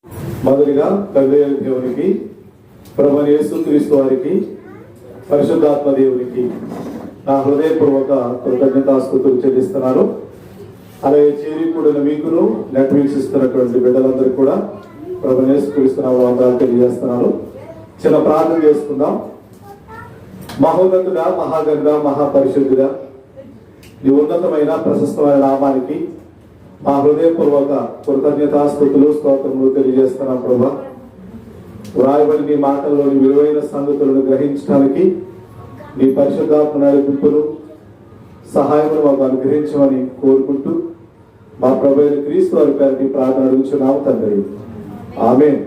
మొదటిగా తండ్రి దేవునికి, ప్రభువైన యేసుక్రీస్తు వారికి, పరిశుద్ధాత్మ దేవునికి నా హృదయపూర్వక కృతజ్ఞతాస్తుతులు చెల్లిస్తున్నాను. అలాగే చేరికూడిన మీకును నెట్ వీక్షిస్తున్నటువంటి బిడ్డలందరికీ కూడా ప్రభువైన యేసుక్రీస్తు వందనాలు తెలియజేస్తున్నాను. చిన్న ప్రార్థన చేసుకుందాం. మహోన్నతుడా, మహాగణుడా, మహాపరిశుద్ధుడా, నీ ఉన్నతమైన ప్రశస్తమైన నామానికి మా హృదయపూర్వక కృతజ్ఞతాస్తుతులు స్తోత్రములు తెలియజేస్తున్నాం. ప్రభా, వ్రాయబడి నీ మాటల్లోని విలువైన సంగతులను గ్రహించడానికి నీ పరిశుద్ధాత్మ నడిపింపును సహాయమును మాకు అనుగ్రహించమని కోరుకుంటూ మా ప్రభు అయిన క్రీస్తు వారి పేరుని ప్రార్థన అడుగుచున్నాము తండ్రి, ఆమేన్.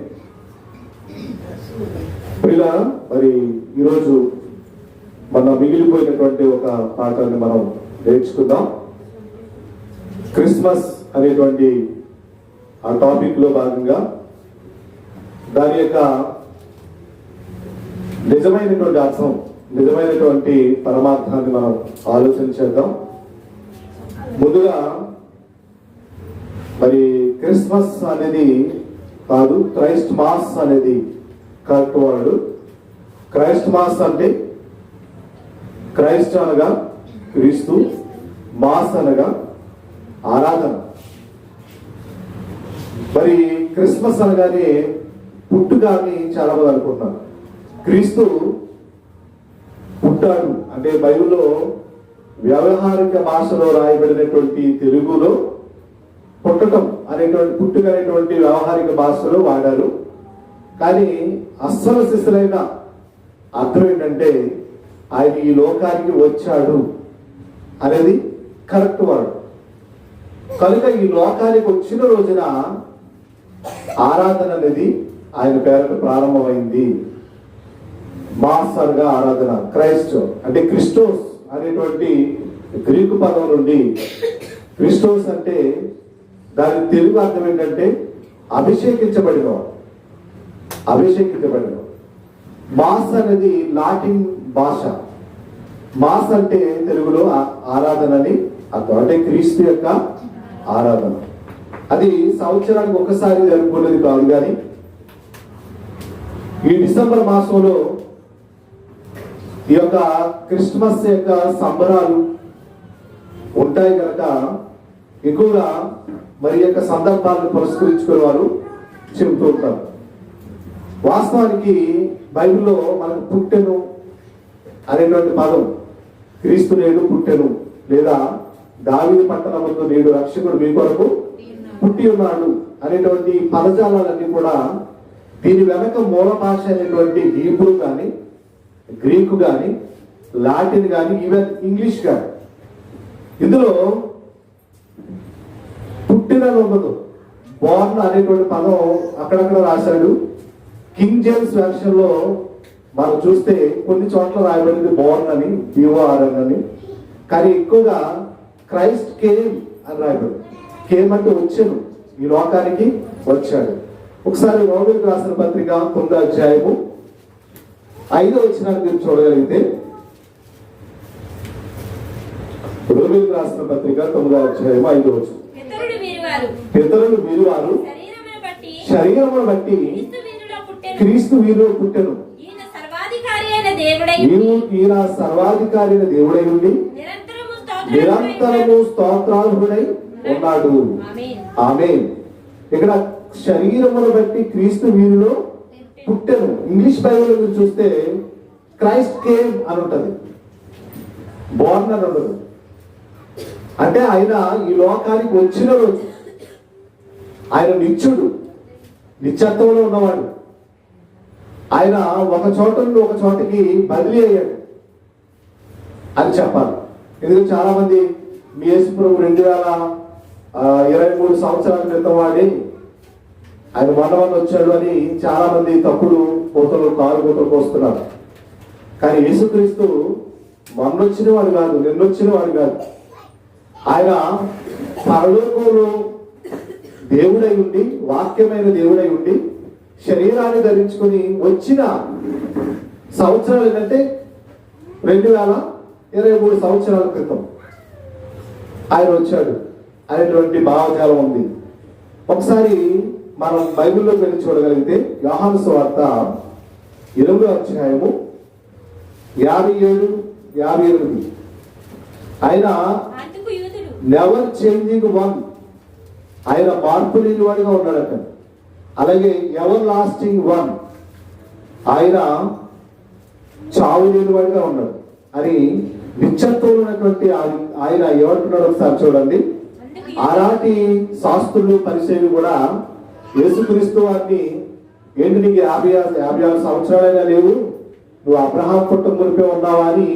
ప్రియులారా, మరి ఈరోజు మన మిగిలిపోయినటువంటి ఒక పాఠాన్ని మనం నేర్చుకుందాం. క్రిస్మస్ అనేటువంటి ఆ టాపిక్ లో భాగంగా దాని యొక్క నిజమైనటువంటి అర్థం, నిజమైనటువంటి పరమార్థాన్ని మనం ఆలోచన చేద్దాం. ముందుగా మరి క్రిస్మస్ అనేది కాదు, క్రైస్ట్ మాస్ అనేది కరెక్ట్ వర్డ్. క్రైస్ట్ మాస్ అంటే క్రైస్ట్ అనగా క్రీస్తు, మాస్ అనగా ఆరాధన. మరి క్రిస్మస్ అనగానే పుట్టుక అని చాలా మంది అనుకుంటున్నారు. క్రీస్తు పుట్టాడు అంటే బైబిల్లో వ్యవహారిక భాషలో రాయబడినటువంటి తెలుగులో పుట్టడం అనేటువంటి, పుట్టుక అనేటువంటి వ్యవహారిక భాషలో వాడారు. కానీ అస్సలు శిశులైన అర్థం ఏంటంటే ఆయన ఈ లోకానికి వచ్చాడు అనేది కరెక్ట్ వర్డ్. కనుక ఈ లోకానికి వచ్చిన రోజున ఆరాధన అనేది ఆయన పేరట ప్రారంభమైంది. మాస్ అనగా ఆరాధన. క్రైస్ట్ అంటే క్రిస్టోస్ అనేటువంటి గ్రీకు పదం నుండి, క్రిస్టోస్ అంటే దాని తెలుగు అర్థం ఏంటంటే అభిషేకించబడినవాడు, అభిషేకించబడినవాడు. మాస్ అనేది లాటిన్ భాష. మాస్ అంటే తెలుగులో ఆరాధన అని అర్థం. అంటే క్రీస్తు యొక్క ఆరాధన. అది సంవత్సరానికి ఒకసారి జరుపుకునేది కాదు. కానీ ఈ డిసెంబర్ మాసంలో ఈ యొక్క క్రిస్మస్ యొక్క సంబరాలు ఉంటాయి కనుక ఎక్కువగా మరి యొక్క సందర్భాలను పురస్కరించుకునే వారు చెబుతూ ఉంటారు. వాస్తవానికి బైబిల్లో మనకు పుట్టెను అనేటువంటి పదం, క్రీస్తు నేడు పుట్టెను, లేదా దావీదు పట్టణమందు నేడు రక్షకుడు మీ కొరకు పుట్టి ఉన్నాడు అనేటువంటి పదజాలన్నీ కూడా దీని వెనక మూల భాష అయినటువంటి హీబ్రూ కానీ, గ్రీకు కానీ, లాటిన్ కానీ, ఈవెన్ ఇంగ్లీష్ కానీ. ఇందులో పుట్టిన ఉండదు, బోర్న్ అనేటువంటి పదం అక్కడక్కడ రాశాడు. కింగ్ జేమ్స్ వెర్షన్ లో మనం చూస్తే కొన్ని చోట్ల రాయబడింది బోర్న్ అని, BORN అని. కానీ ఎక్కువగా క్రైస్ట్ కేమ్ అని రాయబడింది. కేమ్ అంటే వచ్చాను, ఈ లోకానికి వచ్చాడు. ఒకసారి రోమిలకు రాసిన పత్రిక 9వ అధ్యాయము 5వ వచనాన్ని మీరు చూడగలిగితే, రోమిలకు రాసిన పత్రిక 9వ అధ్యాయము 5వ వచనం, పితరులు వీరువారు శరీరమును బట్టి క్రీస్తు వీరిలో పుట్టెను, ఈయన సర్వాధికారి అయిన దేవుడై ఉండి నిరంతరము స్తోత్రార్హుడై ఉన్నాడు. ఆమేన్. ఇక్కడ శరీరమును బట్టి క్రీస్తు వీరిలో పుట్టెను. ఇంగ్లీష్ బైబిల్ మీరు చూస్తే క్రైస్ట్ కేమ్ అని ఉంటుంది, బోర్న్ అని ఉండదు. అంటే ఆయన ఈ లోకానికి వచ్చిన రోజు, ఆయన నిత్యుడు, నిత్యత్వంలో ఉన్నవాడు. ఆయన ఒక చోట నుండి ఒక చోటకి బదిలీ అయ్యాడు అని చెప్పాలి. ఎందుకంటే చాలా మంది మీ యేసు ప్రభు 2023 సంవత్సరాల క్రితం వాడి ఆయన మొన్న వచ్చాడు అని చాలా మంది తప్పుడు కోతలు, కారు కోతలు కోస్తున్నారు. కానీ యేసుక్రీస్తు మొన్నొచ్చిన వాడు కాదు, నిన్నొచ్చిన వాడు కాదు. ఆయన పరలోకంలో దేవుడై ఉండి, వాక్యమైన దేవుడై ఉండి, శరీరాన్ని ధరించుకొని వచ్చిన సంవత్సరాలు ఏంటంటే 2023 సంవత్సరాల క్రితం ఆయన వచ్చాడు అనేటువంటి భావజాలం ఉంది. ఒకసారి మనం బైబిల్లోకి వెళ్ళి చూడగలిగితే యోహాను సువార్త 8వ అధ్యాయము 57, 58. ఆయన నెవర్ చేంజింగ్ వన్, ఆయన మార్పు లేని వాడిగా ఉన్నాడట. అలాగే ఎవర్ లాస్టింగ్ వన్, ఆయన చావు లేని వాడిగా ఉన్నాడు అని నిత్యత్వం ఉన్నటువంటి ఆయన ఏమంటున్నాడు ఒకసారి చూడండి. ఆనాటి శాస్త్రులు పరిచయం కూడా యేసుక్రీస్తు వారిని, ఏంటి నీకు 56 సంవత్సరాలైనా లేవు, నువ్వు అబ్రహాం పుట్టక మునిపే ఉన్నావా అని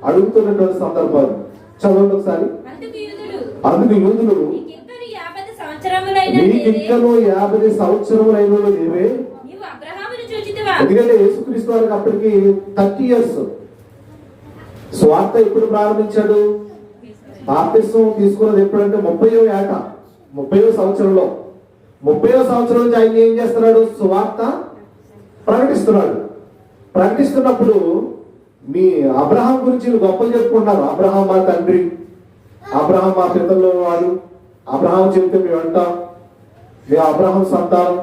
అడుగుతున్నటువంటి సందర్భాలు చదవండి ఒకసారి. అందుకు యూదులు, నీకింకను 50 సంవత్సరములైన లేవే. ఎందుకంటే యేసుక్రీస్తు వారికి అప్పటికి 30 years. స్వార్థ ఎప్పుడు ప్రారంభించాడు? బాప్తిస్మం తీసుకున్నది ఎప్పుడంటే 30వ ఏట, 30వ సంవత్సరంలో. 30వ సంవత్సరం నుంచి ఆయన ఏం చేస్తున్నాడు? సువార్త ప్రకటిస్తున్నాడు. ప్రకటిస్తున్నప్పుడు మీ అబ్రహాం గురించి గొప్పలు చెప్పుకుంటున్నారు. అబ్రహాం మా తండ్రి, అబ్రహాం మా పితల్లో వాడు, అబ్రహాం చెబితే మేము అంటాం, మేము అబ్రహాం సంతానం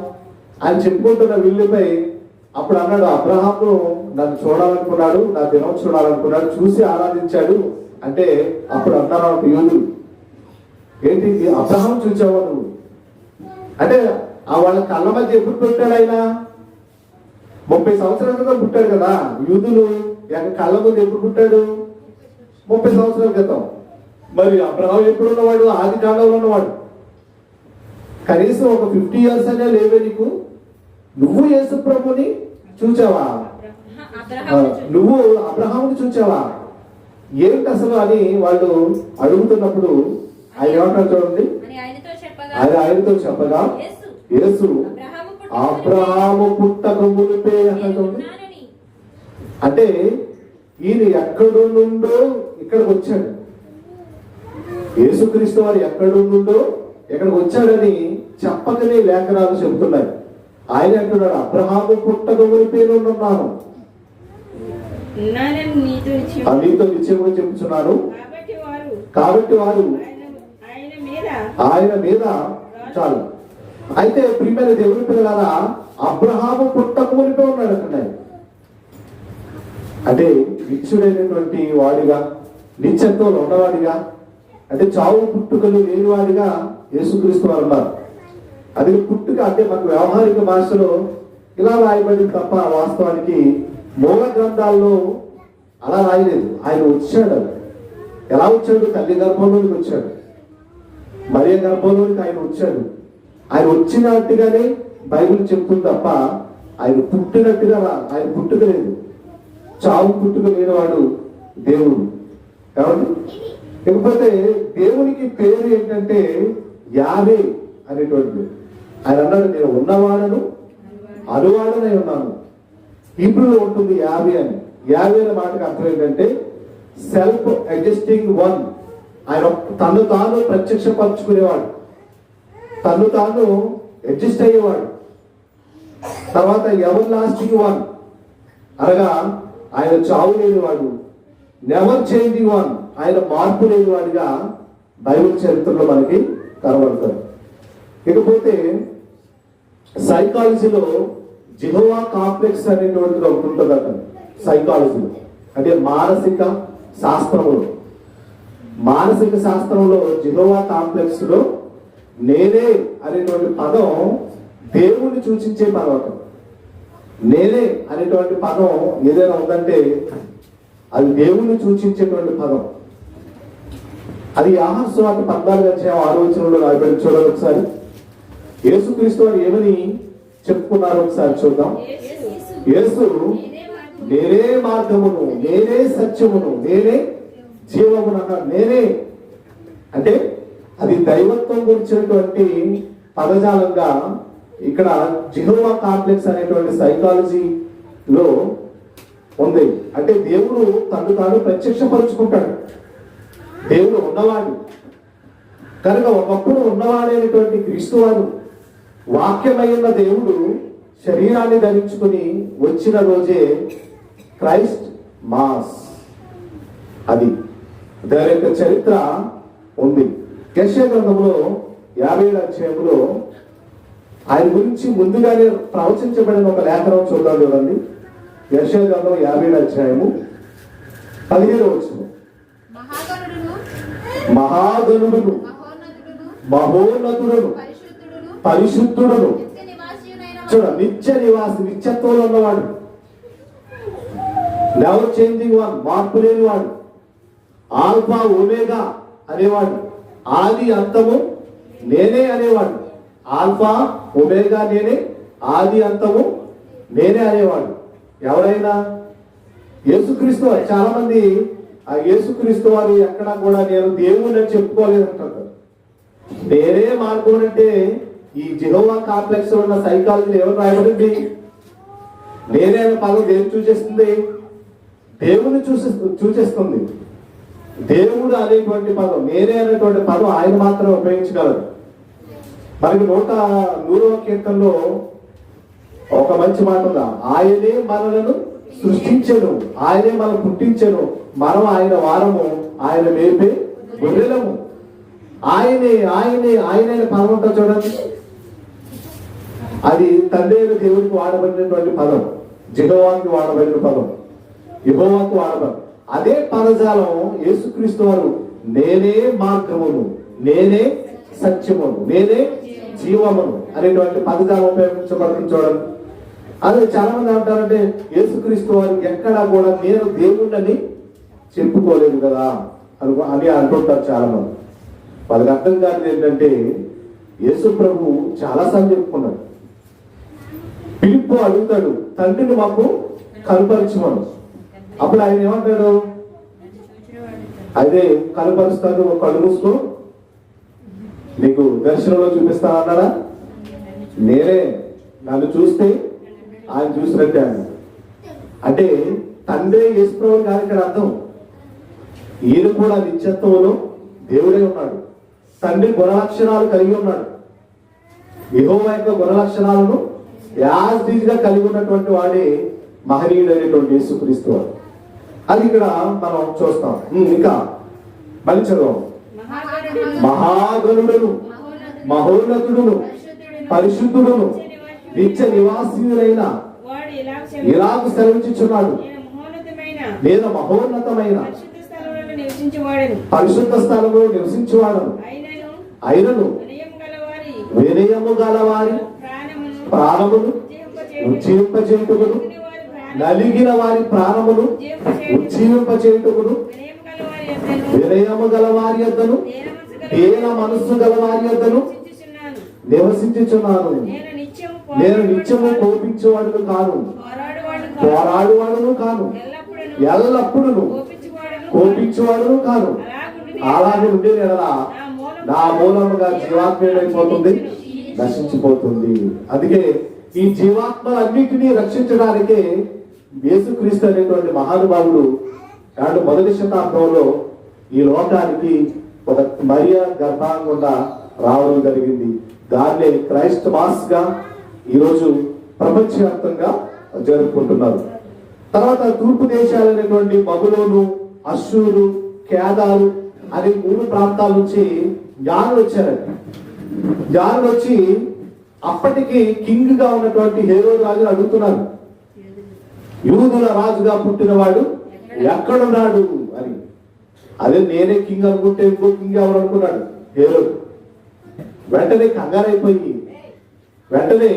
అని చెప్పుకుంటున్న వీళ్ళపై అప్పుడు అన్నాడు, అబ్రహాము నన్ను చూడాలనుకున్నాడు, నా దినం చూడాలనుకున్నాడు, చూసి ఆరాధించాడు అంటే అప్పుడు అన్నారు యూదులు, ఏంటి అబ్రహాం చూచావా నువ్వు అంటే వాళ్ళ కళ్ళ మధ్య ఎప్పుడు పుట్టాడు ఆయన? 30 సంవత్సరాల క్రితం పుట్టాడు కదా. యూదులు కళ్ళ ముందు ఎప్పుడు పుట్టాడు? 30 సంవత్సరాల క్రితం. మరి అబ్రహాం ఎప్పుడు ఉన్నవాడు? ఆది కాలంలో ఉన్నవాడు. కనీసం ఒక 50 years అనే లేవే నీకు? నువ్వు యేసు ప్రభుని చూచావా? నువ్వు అబ్రహాముని చూచావా? ఏంటి అసలు అని వాళ్ళు అడుగుతున్నప్పుడు ఆయన ఏమంటారు చూడండి. ఆయనతో చెప్పగా యేసు అబ్రహాము పుట్టక మునిపే అంటుంది. అంటే ఈయన ఎక్కడి నుండో ఇక్కడికి వచ్చాడు. యేసుక్రీస్తు వారు ఎక్కడి నుండో ఇక్కడికి వచ్చాడని చెప్పకనే లేఖనాలు చెబుతున్నాయి. ఆయన అంటున్నాడు, అబ్రహాము పుట్టక మునిపే ఉన్నాను, నీతో నిశ్చయముగా చెప్తున్నాను. కాబట్టి వారు ఆయన మీద చాలు. అయితే ప్రియమైన దేవుని పిల్లలారా, అబ్రహాము పుట్టక మునిపే ఉన్నాడు అంటున్నాడు. అంటే నిత్యుడైనటువంటి వాడిగా, నిత్యత్వంలో ఉన్నవాడిగా, అంటే చావు పుట్టుకలు లేనివాడిగా యేసుక్రీస్తు వారు ఉన్నారు. అది పుట్టుక అంటే మనకు వ్యవహారిక భాషలో ఇలా రాయబడింది తప్ప వాస్తవానికి మూల గ్రంథాల్లో అలా రాయలేదు. ఆయన వచ్చాడు. ఎలా వచ్చాడు? తల్లి గర్భంలోనికి వచ్చాడు, మరియ గర్భంలోనికి ఆయన వచ్చాడు. ఆయన వచ్చినట్టుగానే బైబిల్ చెప్తుంది తప్ప ఆయన పుట్టినట్టుగా ఆయన పుట్టుక లేదు. చావు పుట్టుక లేనివాడు దేవుడు. కాబట్టి ఇకపోతే దేవునికి పేరు ఏంటంటే యావే అనేటువంటిది. ఆయన అన్నాడు, నేను ఉన్నవాడను అనువాడనై ఉన్నాను. హీబ్రూలో ఉంటుంది యావే అని. యావే అనే మాటకు అర్థం ఏంటంటే సెల్ఫ్ ఎగ్జిస్టింగ్ వన్. ఆయన తను తాను ప్రత్యక్షపరచుకునేవాడు, తను తాను అడ్జస్ట్ అయ్యేవాడు. తర్వాత ఎవర్ లాస్టింగ్ వన్ అనగా ఆయన చావు లేనివాడు. నెవర్ చేంజింగ్ వన్, ఆయన మార్పు లేనివాడిగా బైబిల్ చరిత్రలో మనకి కనబడతారు. ఇకపోతే సైకాలజీలో జెహోవా కాంప్లెక్స్ అనేటువంటిది ఒకటి ఉంటుందట. సైకాలజీలో అంటే మానసిక శాస్త్రంలో జెహోవా కాంప్లెక్స్ లో నేనే అనేటువంటి పదం దేవుణ్ణి సూచించే పదం. నేనే అనేటువంటి పదం ఏదైనా ఉందంటే అది దేవుణ్ణి సూచించేటువంటి పదం. అది యోహాను సువార్త 14:6 రాయబడి చూడాలి ఒకసారి. యేసుక్రీస్తు వారు ఏమని చెప్పుకున్నారు ఒకసారి చూద్దాం. యేసు నేనే మార్గమును, నేనే సత్యమును, నేనే జీవమును అన్నాడు. నేనే అంటే అది దైవత్వం గురించినటువంటి పదజాలంగా ఇక్కడ జెహోవా కాంప్లెక్స్ అనేటువంటి సైకాలజీలో ఉంది. అంటే దేవుడు తను తాను ప్రత్యక్షపరుచుకుంటాడు. దేవుడు ఉన్నవాడు కనుక ఒకప్పుడు ఉన్నవాడైనటువంటి క్రీస్తు వారు వాక్యమైన దేవుడు శరీరాన్ని ధరించుకుని వచ్చిన రోజే క్రైస్ట్ మాస్. అది దాని యొక్క చరిత్ర ఉంది. యెషయా గ్రంథంలో 57వ అధ్యాయంలో ఆయన గురించి ముందుగానే ప్రవచించబడిన ఒక లేఖనం చూద్దాం. చూడండి, యెషయా గ్రంథం 50వ అధ్యాయము 15వ వచనం. మహాగణుడును మహోన్నతుడును పరిశుద్ధుడును, చూడ నిత్య నివాసి, నిత్యత్వంలో ఉన్నవాడు, నెవర్ చేంజింగ్ వన్, మార్పు లేనివాడు, ఆల్ఫా ఒమేగా అనేవాడు, ఆది అంతము నేనే అనేవాడు. ఆల్ఫా ఒమేగా నేనే, ఆది అంతము నేనే అనేవాడు. ఎవరైనా యేసుక్రీస్తు. చాలా మంది ఆ యేసుక్రీస్తు వారు ఎక్కడా కూడా నేను దేవుని అని చెప్పుకోలేదు అంటారు. నేనే మార్గం అంటే ఈ జెహోవా కాంప్లెక్స్ ఉన్న సైకాలజీ ఎవరు రాయబడింది? నేనే అనే పదం దేని సూచిస్తుంది? దేవుని సూచిస్తుంది. దేవుడు అనేటువంటి పదం, నేనే అనేటువంటి పదం ఆయన మాత్రమే ఉపయోగించగలరు. మనకి 100వ కీర్తనలో ఒక మంచి మాట ఉందా, ఆయనే మనలను సృష్టించెను, ఆయనే మనం పుట్టించెను, మనం ఆయన వారము, ఆయన మేపే గొర్రెలము. ఆయనే ఆయనే ఆయనే పదం ఉంటా చూడండి. అది తండ్రి అయిన దేవుడికి వాడబడినటువంటి పదం, యెహోవాకి వాడబడిన పదం, యెహోవాకి వాడబడి. అదే పదజాలం యేసుక్రీస్తు వారు నేనే మార్గమును, నేనే సత్యమును, నేనే జీవమును అనేటువంటి పదజాలం ఉపయోగించబడుతుంది చూడండి. అదే చాలా మంది అంటారంటే యేసుక్రీస్తు వారు ఎక్కడా కూడా నేను దేవుణ్ణని చెప్పుకోలేదు కదా అని అంటుంటారు చాలా మంది. వాళ్ళకి అర్థం కాదు ఏంటంటే యేసు ప్రభు చాలాసార్లు చెప్పుకున్నాడు. పిలుపు అడుగుతాడు, తండ్రిని మాకు కనుపరచమను. అప్పుడు ఆయన ఏమంటాడు? అదే కనుపరుస్తాను, కళ్ళు మూసుకో, నీకు దర్శనంలో చూపిస్తాను అన్నాడా? నేనే, నన్ను చూస్తే ఆయన చూసినట్టే అన్నాడు. అంటే తండ్రి యేసు ప్రభు గారు ఇక్కడ అర్థం. ఈయన కూడా నిత్యత్వంలో దేవుడే ఉన్నాడు. తండ్రి గుణలక్షణాలు కలిగి ఉన్నాడు. యెహోవా యొక్క గుణలక్షణాలను యాజ్గా కలిగి ఉన్నటువంటి వాడే మహనీయుడు అనేటువంటి యేసుక్రీస్తు వారు. అది ఇక్కడ మనం చూస్తాం. ఇంకా మళ్ళీ చదువు. మహాగణుడును మహోన్నతుడును పరిశుద్ధుడును నిత్య నివాసీయులైన ఇలాగు సెలవించుచున్నాడు, నేను మహోన్నతమైన పరిశుద్ధ స్థలంలో నివసించువాడను, అయినను వినయము గలవారి ప్రాణమును ఉజ్జీవింపచేయుటకును, నలిగిన వారి ప్రాణమును ఉజ్జీవింపచేయుటకును, వినయము గలవారి యొద్దను దీన మనస్సు గలవారి యొద్దను నివసించుచున్నాను. నేను నిత్యము కోపించేవాడును కాను, పోరాడువాడును కాను, ఎల్లప్పుడూ కోపించేవాడును కాను. అలాగే ఉండే నెలలా నా మూలముగా జీవాత్మేమైపోతుంది, నశించిపోతుంది. అందుకే ఈ జీవాత్మలన్నిటినీ రక్షించడానికే యేసుక్రీస్తు అనేటువంటి మహానుభావుడు మొదటి శతాబ్దంలో ఈ లోకానికి ఒక మరియ గర్భాంగుండా రావడం జరిగింది. దాన్నే క్రైస్ట్ మాస్ గా ఈరోజు ప్రపంచవ్యాప్తంగా జరుపుకుంటున్నారు. తర్వాత తూర్పు దేశాలైనటువంటి బబులోను, అశ్షూరు, కేదారు అనే 3 ప్రాంతాల నుంచి జ్ఞానులు వచ్చారండి. జ్ఞానులు వచ్చి అప్పటికి కింగ్ గా ఉన్నటువంటి హేరోదు రాజును అడుగుతున్నారు, యూదుల రాజుగా పుట్టినవాడు ఎక్కడున్నాడు అని. అదే నేనే కింగ్ అనుకుంటే ఇంకో కింగ్ ఎవరు అనుకున్నాడు హేరోదు. వెంటనే కంగారైపోయి వెంటనే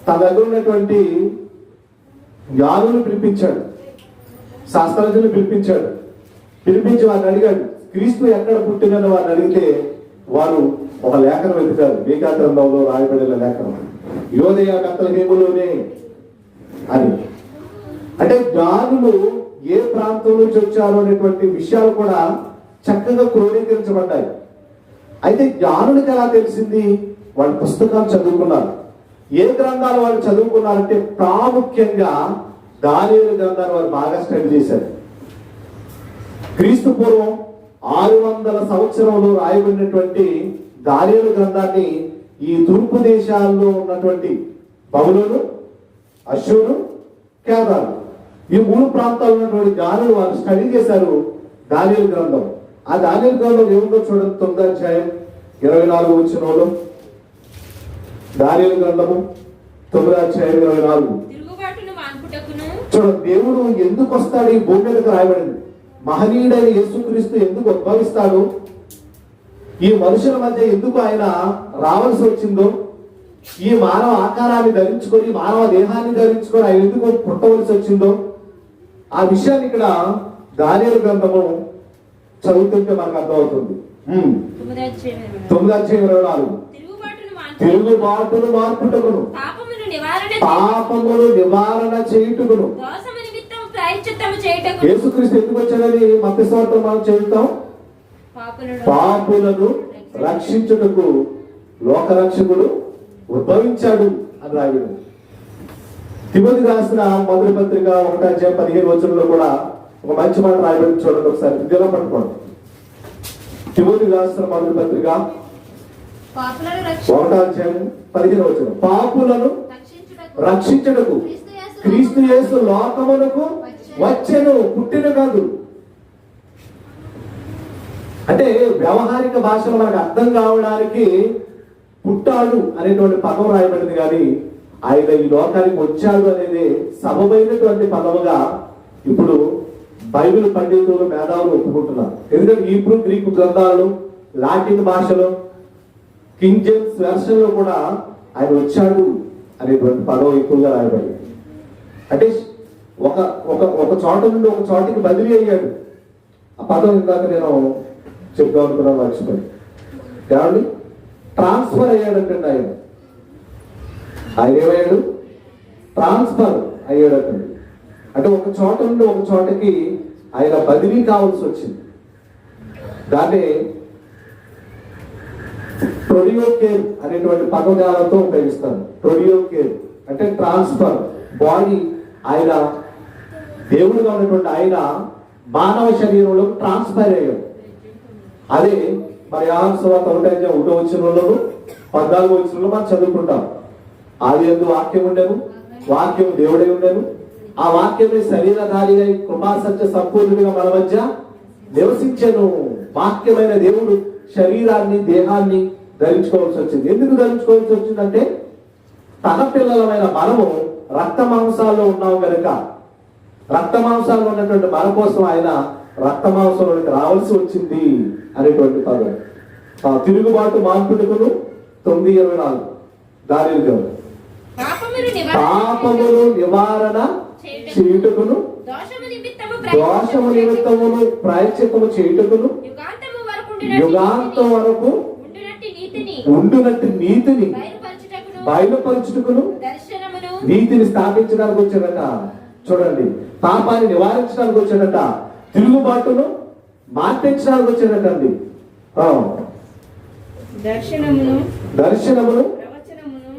తన దగ్గర ఉన్నటువంటి జ్ఞానులు పిలిపించాడు, శాస్త్రజ్ఞులు పిలిపించాడు. పిలిపించి వారిని అడిగాడు, క్రీస్తు ఎక్కడ పుట్టినని వారిని అడిగితే వారు ఒక లేఖనం వెతుకారు. మీకా గ్రంథంలో రాయబడిన లేఖనం, యోదయ బెత్లెహేములోనే అని. అంటే జ్ఞానులు ఏ ప్రాంతం నుంచి వచ్చారు అనేటువంటి విషయాలు కూడా చక్కగా క్రోడీకరించబడ్డాయి. అయితే జ్ఞానులకు ఎలా తెలిసింది? వాళ్ళ పుస్తకాలు చదువుకున్నారు. ఏ గ్రంథాలు వాళ్ళు చదువుకున్నారంటే ప్రాముఖ్యంగా దానియేలు గ్రంథాన్ని వారు బాగా స్టడీ చేశారు. క్రీస్తు పూర్వం 600 సంవత్సరంలో రాయబడినటువంటి దానియేలు గ్రంథాన్ని ఈ తూర్పు దేశాల్లో ఉన్నటువంటి బబులోను, అశ్షూరు, కేదారు ఈ 3 ప్రాంతాల్లో ఉన్నటువంటి జ్ఞానులు వారు స్టడీ చేశారు దానియేలు గ్రంథం. ఆ దానియేలు గ్రంథం ఏముందో చూడండి. 9వ అధ్యాయం 24వ వచనంలో దానియేలు గ్రంథము 9:24. తిరుగుబాటును మాన్పుటకును. చూడండి, దేవుడు ఎందుకు వస్తాడు ఈ భూమి మీదకి రాయబడింది. మహనీయుడైన యేసుక్రీస్తు ఎందుకు ఉద్భవిస్తాడు, ఈ మనుషుల మధ్య ఎందుకు ఆయన రావాల్సి వచ్చిందో, ఈ మానవ ఆకారాన్ని ధరించుకొని మానవ దేహాన్ని ధరించుకొని ఆయన ఎందుకు పుట్టవలసి వచ్చిందో, ఆ విషయాన్ని ఇక్కడ దానియేలు గ్రంథము చదువుతుంటే మనకు అర్థమవుతుంది. 9:24. తిరుగుబాటును మార్పుటకును పాపమును నివారణ చేయుటకును. యేసుక్రీస్తు ఎందుకు వచ్చాడని మత్తయి సువార్తలో మనం చదువుతాం. పాపులను రక్షించుటకు లోకరక్షకుడు ఉద్భవించాడు అని రాయబడింది. తిమోతికి రాసిన మొదటి పత్రిక 1:15 కూడా ఒక మంచి మాట రాయబడింది. చూడండి ఒకసారి, ఇదిలా పట్టుకోండి. తిమోతికి రాసిన మొదటి పత్రిక 1:15. పాపులను రక్షించుటకు క్రీస్తు యేసు లోకమునకు వచ్చెను, పుట్టిన కాదు. అంటే వ్యవహారిక భాషలో మనకు అర్థం కావడానికి పుట్టాడు అనేటువంటి పదం రాయబడింది, కానీ ఆయన ఈ లోకానికి వచ్చాడు అనేది సబబైనటువంటి పదముగా ఇప్పుడు బైబిల్ పండితులు మేధావులు ఒప్పుకుంటున్నారు. ఎందుకంటే హీబ్రూ గ్రీకు గ్రంథాలు, లాటిన్ భాషలో, కింగ్ జేమ్స్ వెర్షన్ లో కూడా ఆయన వచ్చాడు అనేటువంటి పదం ఎక్కువగా రాయబడింది. అంటే ఒక ఒక ఒక చోట నుండి ఒక చోటికి బదిలీ అయ్యాడు. ఆ పదం ఇందాక నేను చెప్దాం అనుకున్నాను, మర్చిపోయి. ఏమండి, ట్రాన్స్ఫర్ అయ్యాడంటే ఆయన ఏమయ్యాడు? ట్రాన్స్ఫర్ అయ్యాడంటండి. అంటే ఒక చోట నుండి ఒక చోటకి ఆయన బదిలీ కావాల్సి వచ్చింది. దాన్ని ప్రొడియోకేర్ అనేటువంటి పదజాలంతో ఉపయోగిస్తారు. ప్రొడియోకేర్ అంటే ట్రాన్స్ఫర్. బాడీ, ఆయన దేవుడుగా ఉన్నటువంటి ఆయన మానవ శరీరంలో ట్రాన్స్ఫర్ అయ్యాడు. అదే మరి యోహాను సువార్త 1:1 14 మనం చదువుకుంటాం. ఆదియందు వాక్యం ఉండెను, వాక్యం దేవుడై ఉండెను, ఆ వాక్యమే శరీరధారిగా కృపా సత్య సంపూర్ణుడిగా మన మధ్య నివసించెను. వాక్యమైన దేవుడు శరీరాన్ని, దేహాన్ని ధరించుకోవాల్సి వచ్చింది. ఎందుకు ధరించుకోవాల్సి వచ్చిందంటే తన పిల్లలమైన మనము రక్త మాంసాల్లో ఉన్నాం కనుక, రక్త మాంసాల్లో ఉన్నటువంటి మన కోసం ఆయన రక్త మాంసంలోకి రావాల్సి వచ్చింది అనేటువంటి పదం. తిరుగుబాటు మాన్పుటకును 9:24 దానియేలు గ్రంథం. పాపమును నివారణ చేయుటకును, దోషము నిమిత్తమును ప్రాయశ్చిత్తము చేయుటకును, యుగాంతం వరకు ఉండునట్టి నీతిని బయలుపరచుటకును, నీతిని స్థాపించడానికి వచ్చాడట. చూడండి, పాపాన్ని నివారించడానికి వచ్చాడట, తిరుగుబాటును మార్పించడానికి వచ్చాడట అండి. దర్శనమును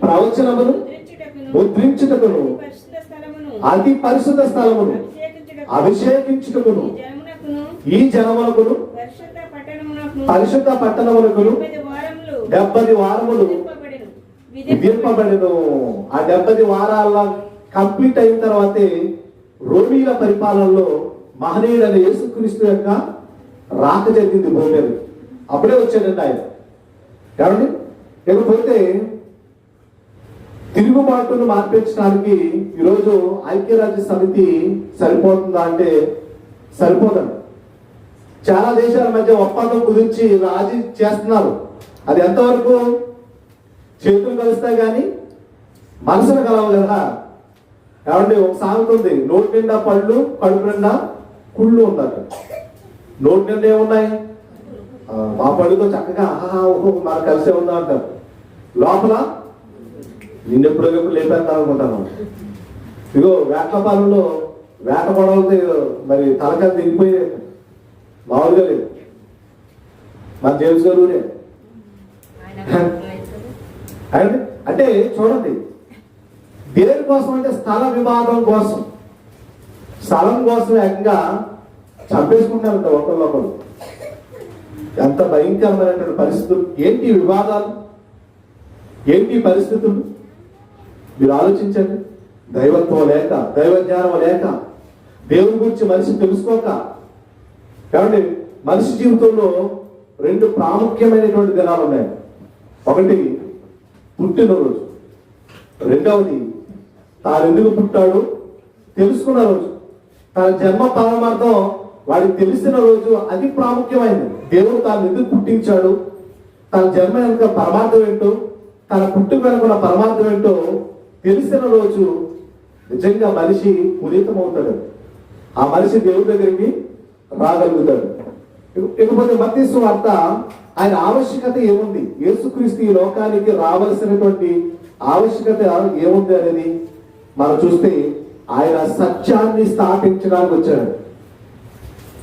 ప్రవచనమును ముద్రించుటకును, అతి పరిశుద్ధ స్థలమును అభిషేకించుటకును, ఈ జనమునకును పరిశుద్ధ పట్టణమునకును 70 వారములు విధింపబడెను. ఆ 70 వారాల కంప్లీట్ అయిన తర్వాతే రోమీల పరిపాలనలో మహనీయుడైన యేసుక్రీస్తు యొక్క రాక జరిగింది భూమి మీద. అప్పుడే వచ్చాడండి ఆయన. కాబట్టి లేకపోతే తిరుగుబాటును మార్పించడానికి ఈరోజు ఐక్యరాజ్య సమితి సరిపోతుందా అంటే సరిపోదండి. చాలా దేశాల మధ్య ఒప్పందం కుదిర్చి రాజీ చేస్తున్నారు. అది ఎంతవరకు? చేతులు కలుస్తాయి కానీ మనసును కలవు కదా. కాబట్టి ఒక సామెత ఉంది, నోటి నిండా పళ్ళు కడుపు నిండా కుళ్ళు ఉందట. నోటి నిండా ఏమున్నాయి? మా పళ్ళుతో చక్కగా మనం కలిసే ఉందా అంటారు. లోపల నిన్నెప్పుడు లేపేద్దాం అనుకుంటాను. ఇగో వేటపాలెంలో వేట గొడవలతో మరి తలకాయ దిగిపోయి మామూలుగా లేదు. మన జేమ్స్ గారు అంటే చూడండి, దేని కోసం అంటే స్థల వివాదం కోసం, స్థలం కోసం ఏకంగా చంపేసుకుంటారంట ఒకళ్ళొకరు. ఎంత భయంకరమైనటువంటి పరిస్థితులు! ఏంటి వివాదాలు, ఏంటి పరిస్థితులు? మీరు ఆలోచించండి. దైవత్వం లేక, దైవ జ్ఞానం లేక, దేవుని గురించి మనిషి తెలుసుకోక. కాబట్టి మనిషి జీవితంలో 2 ప్రాముఖ్యమైనటువంటి దినాలు ఉన్నాయి. ఒకటి పుట్టినరోజు. రెండవది తాను ఎందుకు పుట్టాడు తెలుసుకున్న రోజు. తన జన్మ పరమార్థం వాడికి తెలిసిన రోజు, అది ప్రాముఖ్యమైనది. దేవుడు తాను ఎందుకు పుట్టించాడు, తన జన్మ వెనుక పరమార్థం ఏంటో, తన పుట్టుక వెనుకున్న పరమార్థం ఏంటో తెలిసిన రోజు నిజంగా మనిషి పునీతమవుతాడు. ఆ మనిషి దేవుడి దగ్గరికి రాగలుగుతాడు. ఇకపోతే మత్తయి సువార్త, ఆయన ఆవశ్యకత ఏముంది, యేసుక్రీస్తు ఈ లోకానికి రావలసినటువంటి ఆవశ్యకత ఏముంది అనేది మనం చూస్తే, ఆయన సత్యాన్ని స్థాపించడానికి వచ్చాడు.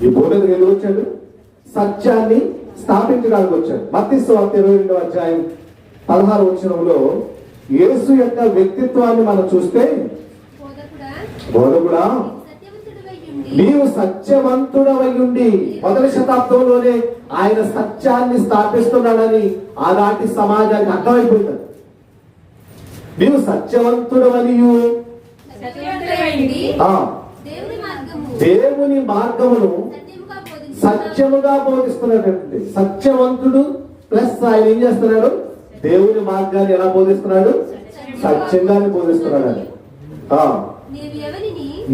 ఈ బోధకు ఎందుకు వచ్చాడు? సత్యాన్ని స్థాపించడానికి వచ్చాడు. మత్తయి సువార్త 22వ అధ్యాయం 16వ వచనంలో యేసు యొక్క వ్యక్తిత్వాన్ని మనం చూస్తే, బోధకుడా నీవు సత్యవంతుడవై ఉండి, మొదటి శతాబ్దంలోనే ఆయన సత్యాన్ని స్థాపిస్తున్నాడని ఆనాటి సమాజానికి అర్థమైపోయింది. నీవు సత్యవంతుడవనియు దేవుని మార్గమును సత్యముగా బోధిస్తున్నాడంటే, సత్యవంతుడు ప్లస్ ఆయన ఏం చేస్తున్నాడు, దేవుని మార్గాన్ని ఎలా బోధిస్తున్నాడు, సత్యంగానే బోధిస్తున్నాడు.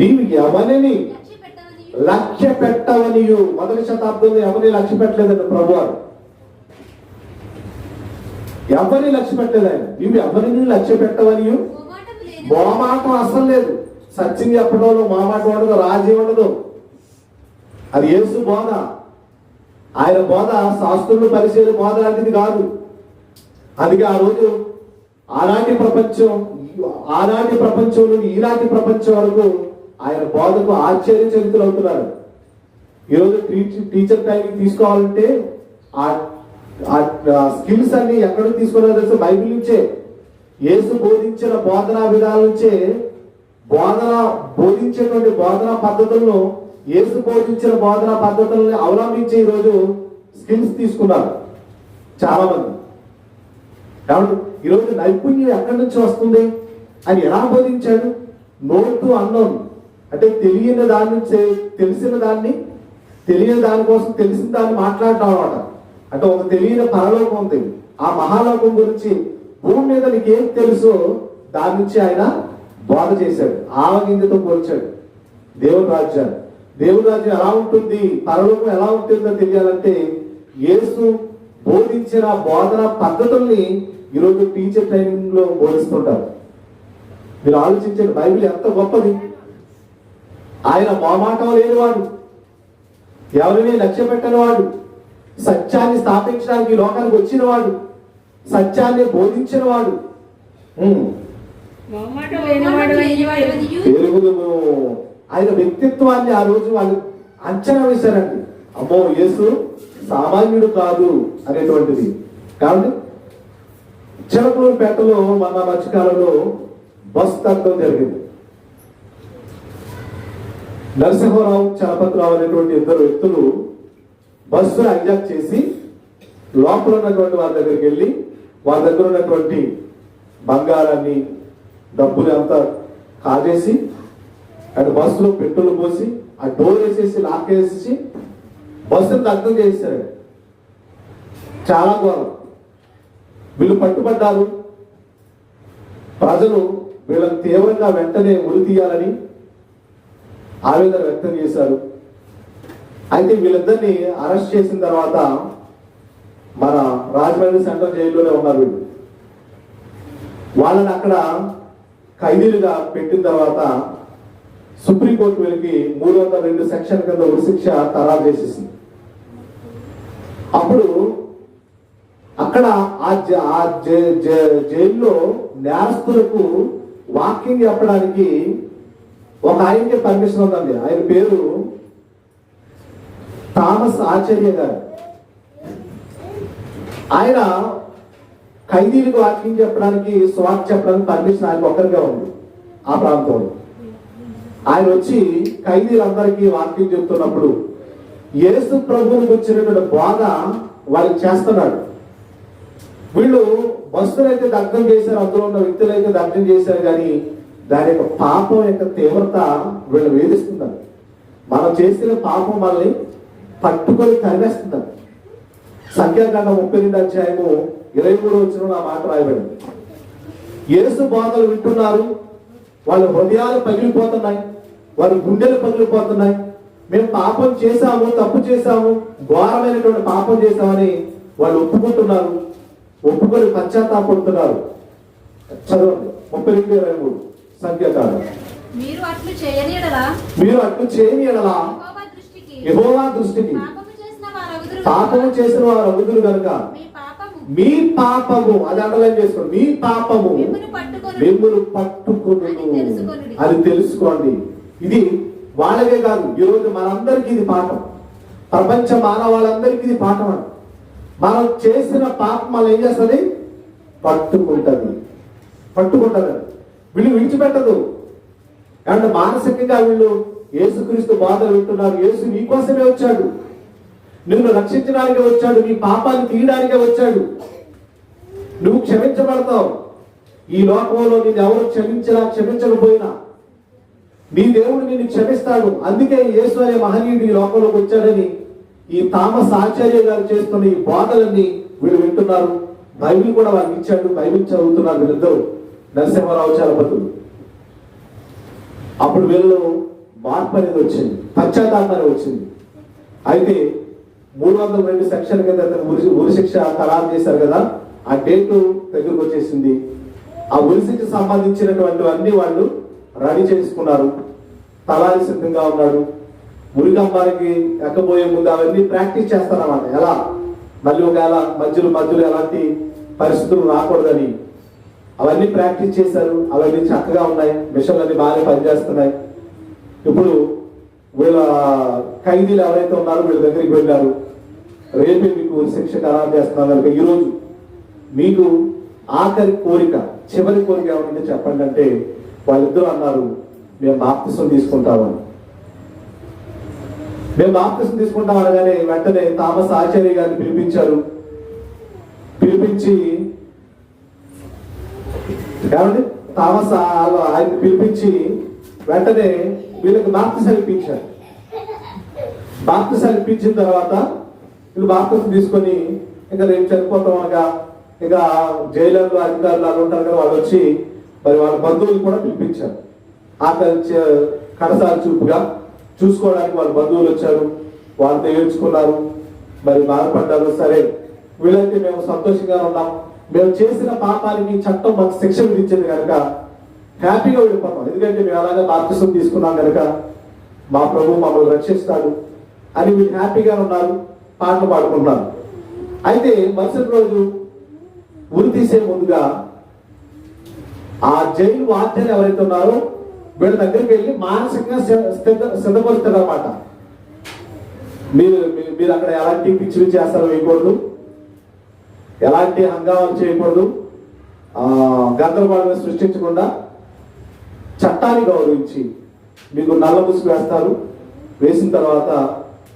నీవు ఎవరిని లక్ష్య పెట్టవనియు, మొదటి శతాబ్దంలో ఎవరిని లక్ష్య పెట్టలేదండి ప్రభువారు. ఎవరిని లక్ష్య పెట్టలేదు ఆయన. నీవు ఎవరిని లక్ష్య పెట్టవనియు, మోమాటం అసలు లేదు. సత్యం చెప్పడంలో మోమాటం ఉండదు, రాజీ ఉండదు. అది యేసు బోధ. ఆయన బోధ శాస్త్రులు పరిశీలి బోధ లాంటిది కాదు. అందుకే ఆ రోజు ఆనాటి ప్రపంచం నుండి ఈనాటి ప్రపంచం వరకు ఆయన బోధకు ఆశ్చర్యచరితులు అవుతున్నారు. ఈరోజు టీచర్ ట్రైనింగ్ తీసుకోవాలంటే ఆ స్కిల్స్ అన్ని ఎక్కడ తీసుకున్నారో తెలుసు, బైబిల్ నుంచే. యేసు బోధించిన బోధనా విధాల నుంచే బోధించేటువంటి బోధనా పద్ధతులను, యేసు బోధించిన బోధనా పద్ధతులను అవలంబించి ఈరోజు స్కిల్స్ తీసుకున్నారు చాలా మంది. కాబట్టి ఈరోజు నైపుణ్యం ఎక్కడి నుంచి వస్తుంది, అని ఎలా బోధించాడు? నోన్ టు అన్నోన్, అంటే తెలియని దాని నుంచి తెలియని దానికోసం తెలిసిన దాన్ని మాట్లాడటం అనమాట. అంటే ఒక తెలియని పరలోకం ఉంది, ఆ మహాలోకం గురించి భూమి మీద నీకేం తెలుసో దాని నుంచి ఆయన బోధ చేశాడు. ఆవగింజతో పోల్చాడు దేవుని రాజ్యాన్ని. దేవుని రాజ్యం ఎలా ఉంటుంది, పరలోకం ఎలా ఉంటుందో తెలియాలంటే యేసు బోధించిన బోధన పద్ధతుల్ని ఈరోజు టీచర్ ట్రైనింగ్ లో బోధిస్తుంటారు. మీరు ఆలోచించండి, బైబిల్ ఎంత గొప్పది. ఆయన మోమాటం లేనివాడు, ఎవరిని లక్ష్య పెట్టనివాడు, సత్యాన్ని స్థాపించడానికి ఈ లోకానికి వచ్చినవాడు, సత్యాన్ని బోధించినవాడు. ఆయన వ్యక్తిత్వాన్ని ఆ రోజు వాళ్ళు అంచనా వేశారండి. అమ్మో, యేసు సామాన్యుడు కాదు అనేటువంటిది. కాబట్టి చిలకలూరుపేటలో మన మధ్యకాలంలో బస్ తగ్గడం జరిగింది. నరసింహరావు, చలపతిరావు అనేటువంటి ఇద్దరు వ్యక్తులు బస్సును హైజాక్ చేసి లోపల ఉన్నటువంటి వారి దగ్గరికి వెళ్ళి వారి దగ్గర ఉన్నటువంటి బంగారాన్ని, డబ్బులు అంతా కాజేసి అటు బస్సులో పెట్రోల్ పోసి ఆ డోర్ వేసేసి లాక్ వేసేసి బస్సును దగ్ధం చేశారు. చాలా ఘోరం. వీళ్ళు పట్టుబడ్డారు. ప్రజలు వీళ్ళని తీవ్రంగా వెంటనే ఉరి తీయాలని ఆవేదన వ్యక్తం చేశారు. అయితే వీళ్ళిద్దరిని అరెస్ట్ చేసిన తర్వాత మన రాజమండ్రి సెంట్రల్ జైల్లోనే ఉన్నారు వీళ్ళు. వాళ్ళని అక్కడ ఖైదీలుగా పెట్టిన తర్వాత సుప్రీంకోర్టు వీళ్ళకి 302 సెక్షన్ కింద ఉరిశిక్ష ఖరారు చేసేసింది. అప్పుడు అక్కడ ఆ జైల్లో నేరస్తులకు వాకింగ్ చెప్పడానికి ఒక ఆయనకి పర్మిషన్ ఉందండి. ఆయన పేరు థామస్ ఆచార్య గారు. ఆయన ఖైదీలకు వాకింగ్ చెప్పడానికి, స్వార్థ చెప్పడానికి పర్మిషన్ ఆయనకు ఒక్కరిగా ఉంది ఆ ప్రాంతంలో. ఆయన వచ్చి ఖైదీలందరికీ వాకింగ్ చెప్తున్నప్పుడు యేసు ప్రభువునికి వచ్చినటువంటి బోధ వాళ్ళకి చేస్తున్నాడు. వీళ్ళు బస్సులు అయితే దగ్ధం చేశారు, అందులో ఉన్న వ్యక్తులు అయితే దగ్ధం చేశారు, కానీ దాని యొక్క పాపం యొక్క తీవ్రత వీళ్ళు వేధిస్తున్నారు. మనం చేసిన పాపం మనల్ని పట్టుకొని తరివేస్తున్నారు. సంఖ్యాకాండం 32 అధ్యాయము 23 వచనంలో ఆ మాట రాయబడింది. యేసు బోధలు వింటున్నారు, వాళ్ళ హృదయాలు పగిలిపోతున్నాయి, వాళ్ళ గుండెలు పగిలిపోతున్నాయి. మేము పాపం చేశాము, తప్పు చేశాము, ఘోరమైనటువంటి పాపం చేశామని వాళ్ళు ఒప్పుకుంటున్నారు, ఒప్పుకొని పశ్చాత్తాపడుతున్నారు. చదవండి 32:23 సంఖ్యాకాలం. మీరు అట్లు చేయని ఎడల మీరు అట్లు చేయని ఎడల యెహోవా దృష్టికి పాపము చేసిన వారు అగుదురు కనుక మీ పాపము, అది అండర్లైన్ చేసుకోండి, మీ పాపము మిమ్మును పట్టుకొనును అది తెలుసుకోండి. ఇది వాళ్ళకే కాదు, ఈరోజు మనందరికీ ఇది పాఠం. ప్రపంచ మానవాళ్ళందరికీ ఇది పాఠం. అని మనం చేసిన పాపం మనం ఏం చేస్తుంది? పట్టుకుంటుంది. వీళ్ళు విడిచిపెట్టదు. అంటే మానసికంగా వీళ్ళు యేసుక్రీస్తు బాధలు వింటున్నారు. యేసు నీ కోసమే వచ్చాడు, నిన్ను రక్షించడానికే వచ్చాడు, నీ పాపాన్ని తీయడానికే వచ్చాడు. నువ్వు క్షమించబడతావు. ఈ లోకంలో నేను ఎవరు క్షమించకపోయినా నీ దేవుడు నిన్ను క్షమిస్తాడు. అందుకే యేసు అనే మహనీయుడు ఈ లోకంలోకి వచ్చాడని ఈ థామస్ ఆచార్య గారు చేస్తున్న ఈ బోధలన్నీ వీళ్ళు వింటున్నారు. బైబిల్ కూడా వాళ్ళకి ఇచ్చాడు, బైబిల్ చదువుతున్నారు వీళ్ళిద్దరు, నరసింహారావు చలపతులు. అప్పుడు వీళ్ళు మార్పు అనేది వచ్చింది, పశ్చాత్తాపం అనేది వచ్చింది. అయితే 302 సెక్షన్ కింద ఉరి శిక్ష ఖరారు చేశారు కదా, ఆ డేట్ దగ్గరకు వచ్చేసింది. ఆ ఉరి శిక్ష సంబంధించినటువంటి అన్ని వాళ్ళు రెడీ చేసుకున్నారు. తలారి సిద్ధంగా ఉన్నాడు. ఉరికంబానికి ఎక్కబోయే ముందు అవన్నీ ప్రాక్టీస్ చేస్తారన్నమాట. ఎలా మళ్ళీ ఒకవేళ మధ్యలో ఎలాంటి పరిస్థితులు రాకూడదని అవన్నీ ప్రాక్టీస్ చేశారు. అవన్నీ చక్కగా ఉన్నాయి, మిషన్లు అన్ని బాగా పనిచేస్తున్నాయి. ఇప్పుడు వీళ్ళ ఖైదీలు ఎవరైతే ఉన్నారో వీళ్ళ దగ్గరికి వెళ్ళారు. రేపే మీకు శిక్ష ఖరారు చేస్తున్నారు కనుక ఈరోజు మీకు ఆఖరి కోరిక, చివరి కోరిక ఏమంటే చెప్పండి అంటే వాళ్ళిద్దరూ అన్నారు, మేము బాప్తిసం తీసుకుంటామని. మేము బాప్తిసం తీసుకుంటాం అనగానే వెంటనే థామస్ ఆచార్య గారిని పిలిపించారు. పిలిపించి ఏమండి థామస్ ఆయన పిలిపించి వెంటనే వీళ్ళకి బాప్తిసాలు ఇప్పించారు. బాప్తిసాలు ఇప్పించిన తర్వాత వీళ్ళు బాప్తిసం తీసుకొని ఇంకా రేపు చనిపోతాం అనగా ఇక జైలర్లు అధికారులు అలా ఉంటారు కదా, వాళ్ళు వచ్చి మరి వాళ్ళ బంధువులు కూడా పిలిపించారు. కడసారి చూపుగా చూసుకోవడానికి వాళ్ళ బంధువులు వచ్చారు, వాళ్ళతో ఏడ్చుకున్నారు, మరి బాధపడ్డారు. సరే వీళ్ళైతే మేము సంతోషంగా ఉన్నాం, మేము చేసిన పాపానికి చట్టం మాకు శిక్ష విధించింది కనుక హ్యాపీగా వెళ్ళిపోతాం, ఎందుకంటే మేము అలాగే బాప్తిసం తీసుకున్నాం కనుక మా ప్రభు మమ్మల్ని రక్షిస్తాడు అని వీళ్ళు హ్యాపీగా ఉన్నారు, పాటలు పాడుకుంటున్నారు. అయితే మరుసటి రోజు ఉరి తీసే ముందుగా ఆ జైలు వార్డెన్ ఎవరైతే ఉన్నారో వీళ్ళ దగ్గరికి వెళ్ళి మానసికంగా సిద్ధపరుస్తారు అన్నమాట. మీరు అక్కడ ఎలాంటి పిచ్చిలు చేస్తారో వేయకూడదు, ఎలాంటి హంగామాలు చేయకూడదు, గందరగోళం సృష్టించకుండా చట్టాన్ని గౌరవించి మీకు నల్ల ముసుగు వేస్తారు. వేసిన తర్వాత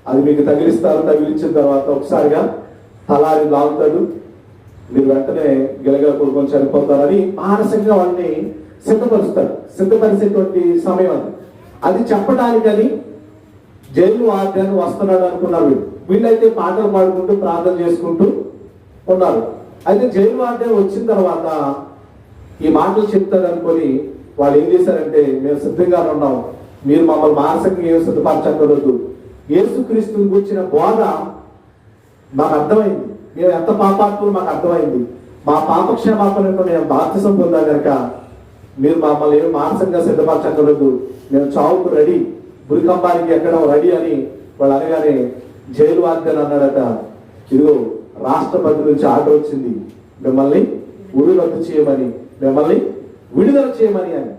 అది మీకు తగిలిస్తారు. తగిలించిన తర్వాత ఒకసారిగా తలారి లాగుతాడు, మీరు వెంటనే గిలగల కొడుకొని చనిపోతారని మానసికంగా వాళ్ళని సిద్ధపరుస్తారు. సిద్ధపరిచేటువంటి సమయం అది చెప్పడానికని జైలు వార్డెన్ వస్తున్నాడు అనుకున్నారు. వీళ్ళైతే పాటలు పాడుకుంటూ ప్రార్థన చేసుకుంటూ ఉన్నారు. అయితే జైలు వార్డెన్ వచ్చిన తర్వాత ఈ మాటలు చెప్తారు అనుకొని వాళ్ళు ఏం చేశారంటే, మేము సిద్ధంగా ఉన్నాం, మీరు మమ్మల్ని మానసికంగా ఏం సిద్ధపరచకూడదు, యేసుక్రీస్తుని గురించిన బోధ మాకు అర్థమైంది, మేము ఎంత పాపాత్ములు మాకు అర్థమైంది, మా పాపక్షేమాపణతో మేము బాప్తిసం పొందాం కనుక మీరు మమ్మల్ని ఏమి మానసికంగా సిద్ధపరచకూడదు, మేము చావుకు రెడీ, ఉరికంబానికి ఎక్కడం రెడీ అని వాళ్ళు అనగానే జైలు వార్డెన్ అన్నాడట, ఇదిగో రాష్ట్రపతి నుంచి ఆర్డర్ వచ్చింది మిమ్మల్ని ఉరి రద్దు చేయమని, మిమ్మల్ని విడుదల చేయమని అని.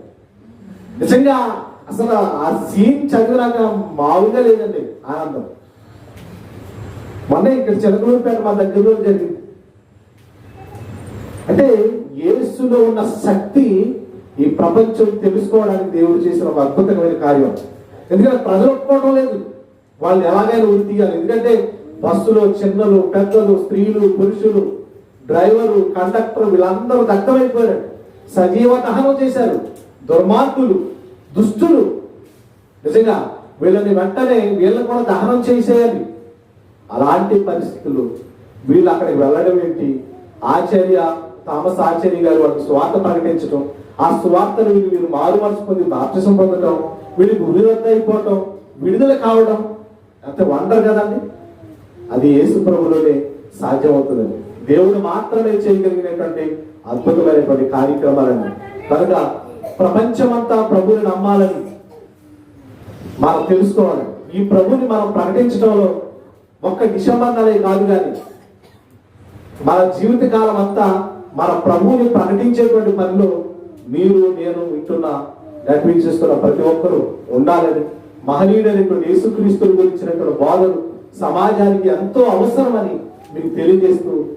నిజంగా అసలు ఆ సీన్ చదివినాక మామూలుగా లేదండి ఆనందం. మొన్న ఇక్కడ చిలకలూరుపేట మా దగ్గరలో జరిగింది. అంటే యేసులో ఉన్న శక్తి ఈ ప్రపంచం తెలుసుకోవడానికి దేవుడు చేసిన ఒక అద్భుతమైన కార్యం. ఎందుకంటే ప్రజలు ఒప్పుకోవడం లేదు, వాళ్ళు ఎలాగైనా ఉరి తీయాలి. ఎందుకంటే బస్సులో చిన్నలు పెద్దలు స్త్రీలు పురుషులు డ్రైవరు కండక్టర్ వీళ్ళందరూ దగ్ధమైపోయారు, సజీవ దహనం చేశారు. దుర్మార్గులు దుష్టులు నిజంగా వీళ్ళని వెంటనే వీళ్ళని కూడా దహనం చేసేయాలి. అలాంటి పరిస్థితులు వీళ్ళు అక్కడికి వెళ్ళడం ఏంటి, ఆచార్య థామస్ ఆచార్య గారు వాళ్ళకి స్వార్థ ప్రకటించడం, ఆ స్వార్థను వీరు మారు మనసు పొంది బాప్తిసం పొందడం, వీళ్ళకి ఉరివద్ద అయిపోవటం, విడుదల కావడం అంత వండర్ కదండి. అది యేసు ప్రభులోనే సాధ్యమవుతుందండి. దేవుడు మాత్రమే చేయగలిగినటువంటి అద్భుతమైనటువంటి కార్యక్రమాలండి. కనుక ప్రపంచమంతా ప్రభుని నమ్మాలని మనం తెలుసుకోవాలి. ఈ ప్రభుని మనం ప్రకటించడంలో ఒక్క డిసెంబర్ నెలే కాదు, కానీ మన జీవిత కాలం అంతా మన ప్రభువుని ప్రకటించేటువంటి పనిలో మీరు, నేను, వింటున్న నడిపించేస్తున్న ప్రతి ఒక్కరూ ఉండాలని, మహనీయుడైనటువంటి యేసుక్రీస్తు గురించినటువంటి బోధలు సమాజానికి ఎంతో అవసరమని మీకు తెలియజేస్తూ